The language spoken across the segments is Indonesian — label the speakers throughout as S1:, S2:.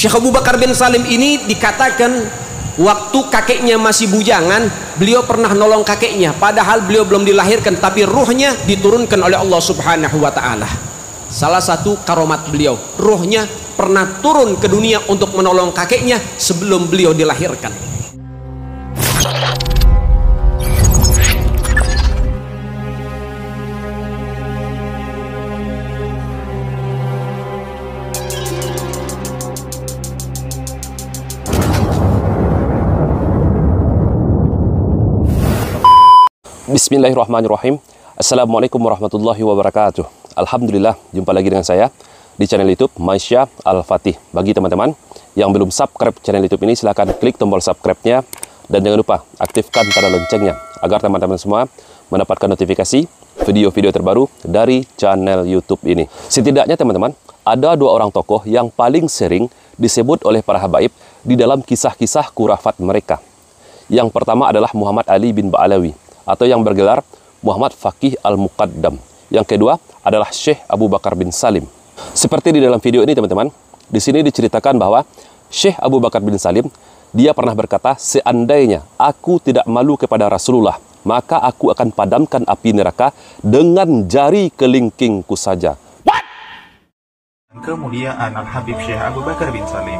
S1: Syekh Abu Bakar bin Salim ini dikatakan waktu kakeknya masih bujangan, beliau pernah nolong kakeknya, padahal beliau belum dilahirkan, tapi ruhnya diturunkan oleh Allah Subhanahu wa Ta'ala. Salah satu karomat beliau, ruhnya pernah turun ke dunia untuk menolong kakeknya sebelum beliau dilahirkan.
S2: Bismillahirrahmanirrahim. Assalamualaikum warahmatullahi wabarakatuh. Alhamdulillah, jumpa lagi dengan saya di channel YouTube Maisha Al-Fatih. Bagi teman-teman yang belum subscribe channel YouTube ini, silahkan klik tombol subscribe-nya dan jangan lupa aktifkan tanda loncengnya agar teman-teman semua mendapatkan notifikasi video-video terbaru dari channel YouTube ini. Setidaknya teman-teman, ada dua orang tokoh yang paling sering disebut oleh para habaib di dalam kisah-kisah kurafat mereka. Yang pertama adalah Muhammad Ali bin Ba'alawi, atau yang bergelar Muhammad Faqih Al-Muqaddam. Yang kedua adalah Syekh Abu Bakar bin Salim. Seperti di dalam video ini teman-teman, di sini diceritakan bahwa Syekh Abu Bakar bin Salim, dia pernah berkata, seandainya aku tidak malu kepada Rasulullah, maka aku akan padamkan api neraka dengan jari kelingkingku saja.
S3: Kemuliaan Al-Habib Syekh Abu Bakar bin Salim.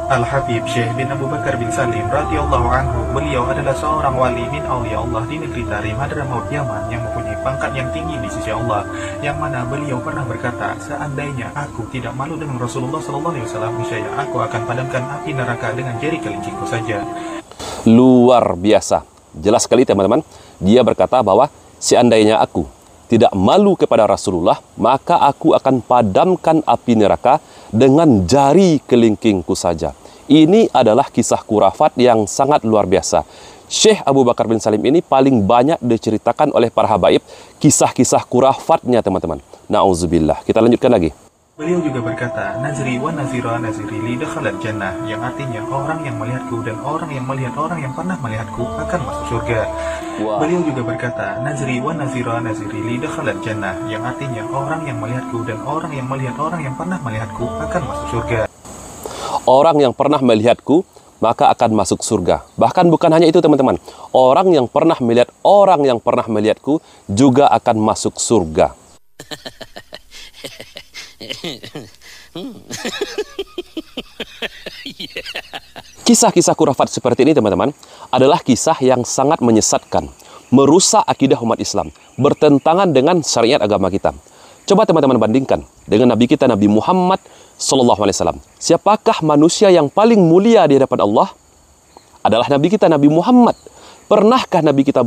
S3: Al-Habib Syekh bin Abu Bakar bin Salim radhiyallahu anhu, beliau adalah seorang wali min awliya Allah di negeri Tarim Hadramaut Yaman yang mempunyai pangkat yang tinggi di sisi Allah, yang mana beliau pernah berkata, seandainya aku tidak malu dengan Rasulullah SAW, niscaya aku akan padamkan api neraka dengan jari kelingkingku saja.
S2: Luar biasa, jelas sekali teman-teman. Dia berkata bahwa seandainya aku tidak malu kepada Rasulullah, maka aku akan padamkan api neraka dengan jari kelingkingku saja. Ini adalah kisah kurafat yang sangat luar biasa. Syekh Abu Bakar bin Salim ini paling banyak diceritakan oleh para habaib kisah-kisah kurafatnya teman-teman. Na'udzubillah. Kita lanjutkan lagi.
S3: Beliau juga berkata, Nazri wa nazira naziri li dakhalat jannah, yang artinya orang yang melihatku dan orang yang melihat orang yang pernah melihatku akan masuk surga. Wow. Beliau juga berkata, Nazri wa nazira naziri li dakhalat jannah, yang artinya orang yang melihatku dan orang yang melihat orang yang pernah melihatku akan masuk surga.
S2: Orang yang pernah melihatku maka akan masuk surga. Bahkan bukan hanya itu teman-teman, orang yang pernah melihat orang yang pernah melihatku juga akan masuk surga. Kisah-kisah kurafat seperti ini teman-teman adalah kisah yang sangat menyesatkan, merusak akidah umat Islam, bertentangan dengan syariat agama kita. Coba teman-teman bandingkan dengan Nabi kita Nabi Muhammad SAW. Siapakah manusia yang paling mulia di hadapan Allah? Adalah Nabi kita Nabi Muhammad. Pernahkah Nabi kita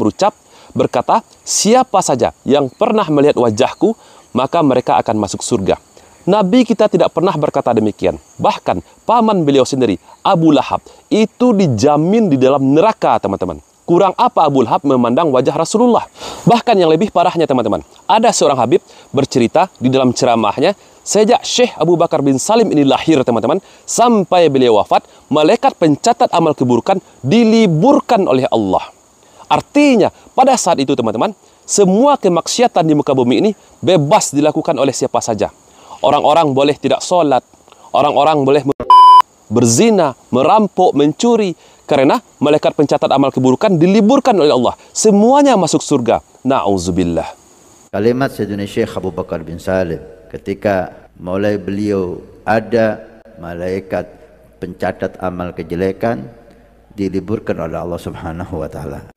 S2: berkata, siapa saja yang pernah melihat wajahku, maka mereka akan masuk surga? Nabi kita tidak pernah berkata demikian. Bahkan paman beliau sendiri, Abu Lahab, itu dijamin di dalam neraka teman-teman. Kurang apa Abu Lahab memandang wajah Rasulullah? Bahkan yang lebih parahnya teman-teman, ada seorang habib bercerita di dalam ceramahnya, sejak Syekh Abu Bakar bin Salim ini lahir teman-teman, sampai beliau wafat, malaikat pencatat amal keburukan diliburkan oleh Allah. Artinya pada saat itu teman-teman, semua kemaksiatan di muka bumi ini bebas dilakukan oleh siapa saja. Orang-orang boleh tidak sholat, orang-orang boleh berzina, merampok, mencuri, karena malaikat pencatat amal keburukan diliburkan oleh Allah. Semuanya masuk surga. Na'udzubillah.
S4: Kalimat Sayyidina Syekh Abu Bakar bin Salim, ketika mulai beliau ada malaikat pencatat amal kejelekan diliburkan oleh Allah Subhanahu wa Ta'ala.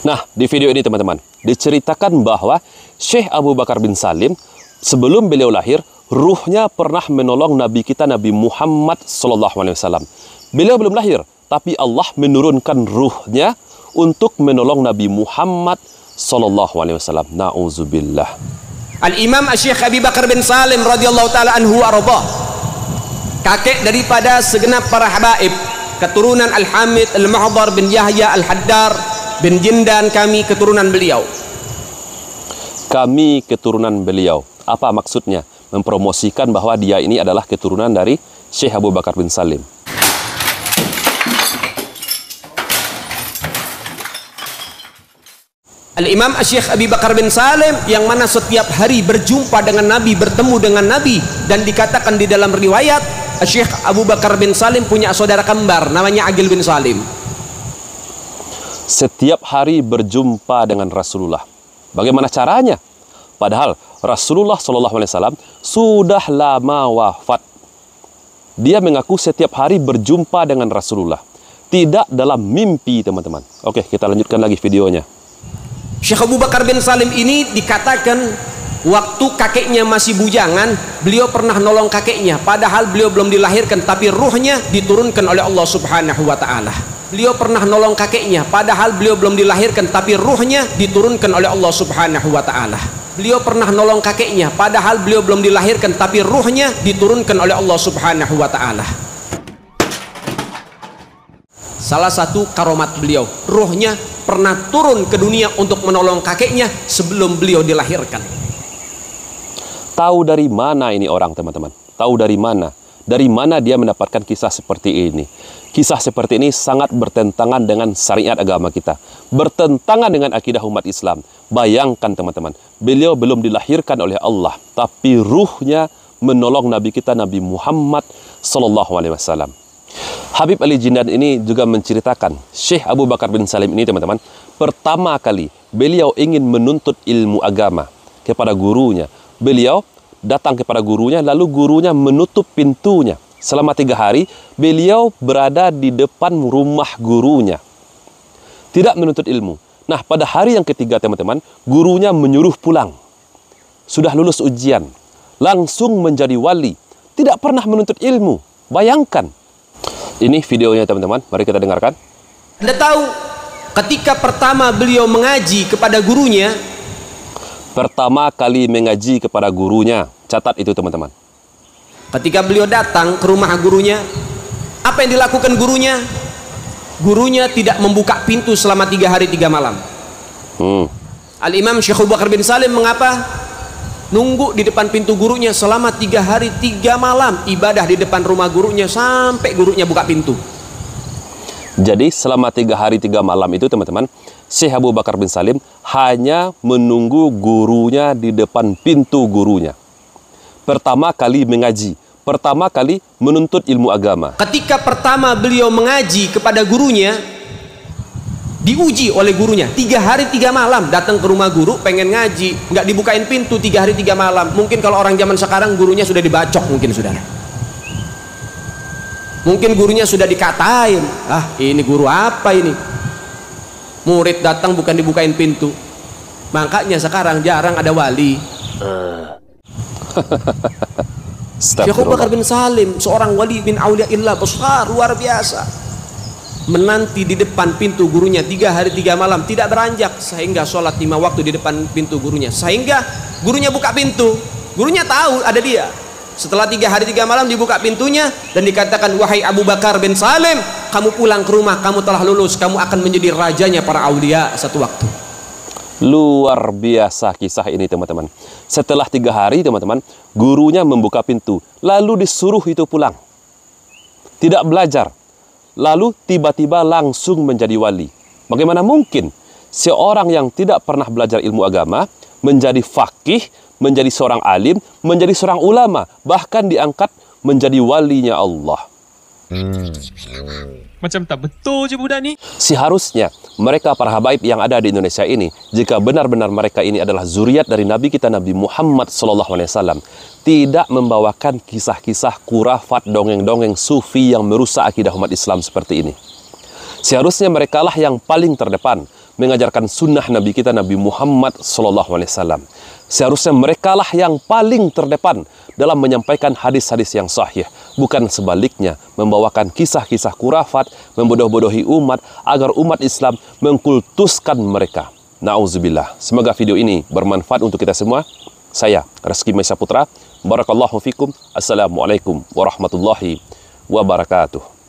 S2: Nah, di video ini teman-teman diceritakan bahwa Syekh Abu Bakar bin Salim sebelum beliau lahir, ruhnya pernah menolong Nabi kita Nabi Muhammad SAW. Beliau belum lahir, tapi Allah menurunkan ruhnya untuk menolong Nabi Muhammad SAW. Na'udzubillah.
S1: Al-Imam Syekh Abu Bakar bin Salim radhiyallahu ta'ala anhu arda, kakek daripada segenap para habaib, keturunan Al-Hamid Al-Mahdar bin Yahya Al-Haddar bin Jindan, kami keturunan beliau.
S2: Kami keturunan beliau. Apa maksudnya? Mempromosikan bahwa dia ini adalah keturunan dari Syekh Abu Bakar bin Salim.
S1: Al-Imam Syekh Abu Bakar bin Salim yang mana setiap hari berjumpa dengan Nabi, bertemu dengan Nabi, dan dikatakan di dalam riwayat Syekh Abu Bakar bin Salim punya saudara kembar namanya Aqil bin Salim.
S2: Setiap hari berjumpa dengan Rasulullah. Bagaimana caranya? Padahal Rasulullah SAW sudah lama wafat. Dia mengaku setiap hari berjumpa dengan Rasulullah. Tidak dalam mimpi, teman-teman. Oke, kita lanjutkan lagi videonya.
S1: Syekh Abu Bakar bin Salim ini dikatakan waktu kakeknya masih bujangan, beliau pernah nolong kakeknya. Padahal beliau belum dilahirkan, tapi ruhnya diturunkan oleh Allah Subhanahu wa Ta'ala. Beliau pernah nolong kakeknya, padahal beliau belum dilahirkan, tapi ruhnya diturunkan oleh Allah Subhanahu wa Ta'ala. Beliau pernah nolong kakeknya, padahal beliau belum dilahirkan, tapi ruhnya diturunkan oleh Allah Subhanahu wa Ta'ala. Salah satu karomat beliau, ruhnya pernah turun ke dunia untuk menolong kakeknya sebelum beliau dilahirkan.
S2: Tahu dari mana ini orang, teman-teman? Tahu dari mana? Dari mana dia mendapatkan kisah seperti ini? Kisah seperti ini sangat bertentangan dengan syariat agama kita, bertentangan dengan akidah umat Islam. Bayangkan, teman-teman, beliau belum dilahirkan oleh Allah, tapi ruhnya menolong Nabi kita, Nabi Muhammad SAW. Habib Ali Jindan ini juga menceritakan, Syekh Abu Bakar bin Salim ini, teman-teman, pertama kali beliau ingin menuntut ilmu agama kepada gurunya. Beliau datang kepada gurunya, lalu gurunya menutup pintunya. Selama 3 hari, beliau berada di depan rumah gurunya, tidak menuntut ilmu. Nah, pada hari yang ketiga, teman-teman, gurunya menyuruh pulang. Sudah lulus ujian, langsung menjadi wali, tidak pernah menuntut ilmu. Bayangkan. Ini videonya, teman-teman, mari kita dengarkan.
S1: Anda tahu, ketika pertama beliau mengaji kepada gurunya,
S2: pertama kali mengaji kepada gurunya, catat itu, teman-teman.
S1: Ketika beliau datang ke rumah gurunya, apa yang dilakukan gurunya? Gurunya tidak membuka pintu selama 3 hari 3 malam. Al-Imam Syekh Abu Bakar bin Salim mengapa? Nunggu di depan pintu gurunya selama 3 hari 3 malam, ibadah di depan rumah gurunya sampai gurunya buka pintu.
S2: Jadi selama 3 hari 3 malam itu, teman-teman, Syekh Abu Bakar bin Salim hanya menunggu gurunya di depan pintu gurunya. Pertama kali mengaji, pertama kali menuntut ilmu agama.
S1: Ketika pertama beliau mengaji kepada gurunya, diuji oleh gurunya 3 hari 3 malam. Datang ke rumah guru pengen ngaji, nggak dibukain pintu 3 hari 3 malam. Mungkin kalau orang zaman sekarang gurunya sudah dibacok, mungkin saudara. Mungkin gurunya sudah dikatain, ini guru apa ini? Murid datang bukan dibukain pintu. Makanya sekarang jarang ada wali. Syekh Abu Bakar bin Salim, seorang wali bin auliyaillah besar, luar biasa, menanti di depan pintu gurunya 3 hari 3 malam, tidak beranjak, sehingga sholat 5 waktu di depan pintu gurunya, sehingga gurunya buka pintu. Gurunya tahu ada dia. Setelah 3 hari 3 malam dibuka pintunya dan dikatakan, wahai Abu Bakar bin Salim, kamu pulang ke rumah, kamu telah lulus, kamu akan menjadi rajanya para aulia satu waktu.
S2: Luar biasa kisah ini, teman-teman. Setelah 3 hari, teman-teman, gurunya membuka pintu, lalu disuruh itu pulang, tidak belajar, lalu tiba-tiba langsung menjadi wali. Bagaimana mungkin seorang yang tidak pernah belajar ilmu agama menjadi faqih, menjadi seorang alim, menjadi seorang ulama, bahkan diangkat menjadi walinya Allah?
S5: Macam tak betul je budak ni.
S2: Seharusnya mereka para habaib yang ada di Indonesia ini, jika benar-benar mereka ini adalah zuriat dari Nabi kita, Nabi Muhammad SAW, tidak membawakan kisah-kisah kurafat, dongeng-dongeng sufi yang merusak akidah umat Islam seperti ini. Seharusnya mereka lah yang paling terdepan mengajarkan sunnah Nabi kita, Nabi Muhammad SAW. Seharusnya mereka lah yang paling terdepan dalam menyampaikan hadis-hadis yang sahih, bukan sebaliknya membawakan kisah-kisah kurafat, membodoh-bodohi umat agar umat Islam mengkultuskan mereka. Nauzubillah. Semoga video ini bermanfaat untuk kita semua. Saya Reski Maisa Putra. Barakallahu fikum. Assalamualaikum warahmatullahi wabarakatuh.